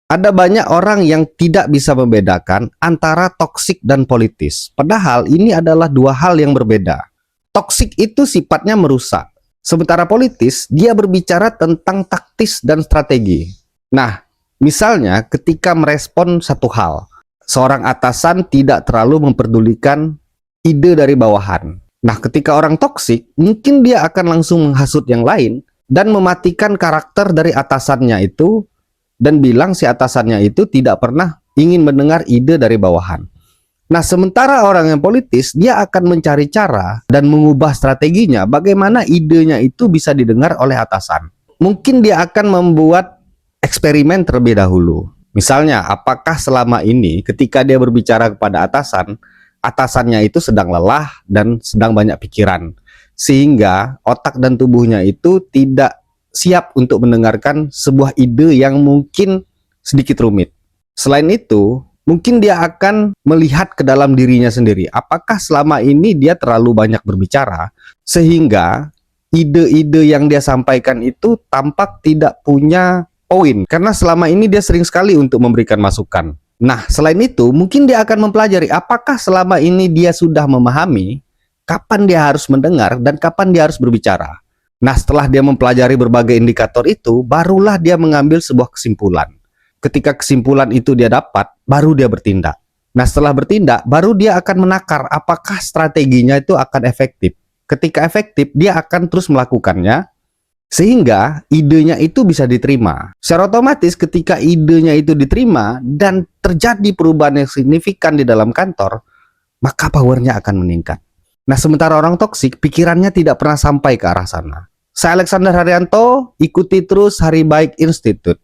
Ada banyak orang yang tidak bisa membedakan antara toksik dan politis. Padahal ini adalah dua hal yang berbeda. Toksik itu sifatnya merusak. Sementara politis, dia berbicara tentang taktis dan strategi. Nah, misalnya ketika merespon satu hal, seorang atasan tidak terlalu memperdulikan ide dari bawahan. Nah, ketika orang toksik, mungkin dia akan langsung menghasut yang lain dan mematikan karakter dari atasannya itu, dan bilang si atasannya itu tidak pernah ingin mendengar ide dari bawahan. Nah, sementara orang yang politis, dia akan mencari cara dan mengubah strateginya bagaimana idenya itu bisa didengar oleh atasan. Mungkin dia akan membuat eksperimen terlebih dahulu. Misalnya, apakah selama ini ketika dia berbicara kepada atasan, atasannya itu sedang lelah dan sedang banyak pikiran, sehingga otak dan tubuhnya itu tidak siap untuk mendengarkan sebuah ide yang mungkin sedikit rumit. Selain itu, mungkin dia akan melihat ke dalam dirinya sendiri. Apakah selama ini dia terlalu banyak berbicara, sehingga ide-ide yang dia sampaikan itu tampak tidak punya poin. Karena selama ini dia sering sekali untuk memberikan masukan. Nah, selain itu, mungkin dia akan mempelajari apakah selama ini dia sudah memahami kapan dia harus mendengar dan kapan dia harus berbicara. Nah, setelah dia mempelajari berbagai indikator itu, barulah dia mengambil sebuah kesimpulan. Ketika kesimpulan itu dia dapat, baru dia bertindak. Nah, setelah bertindak, baru dia akan menakar apakah strateginya itu akan efektif. Ketika efektif, dia akan terus melakukannya, sehingga idenya itu bisa diterima. Secara otomatis ketika idenya itu diterima dan terjadi perubahan yang signifikan di dalam kantor, maka powernya akan meningkat. Nah, sementara orang toksik, pikirannya tidak pernah sampai ke arah sana. Saya Alexander Haryanto, ikuti terus Hari Baik Institute.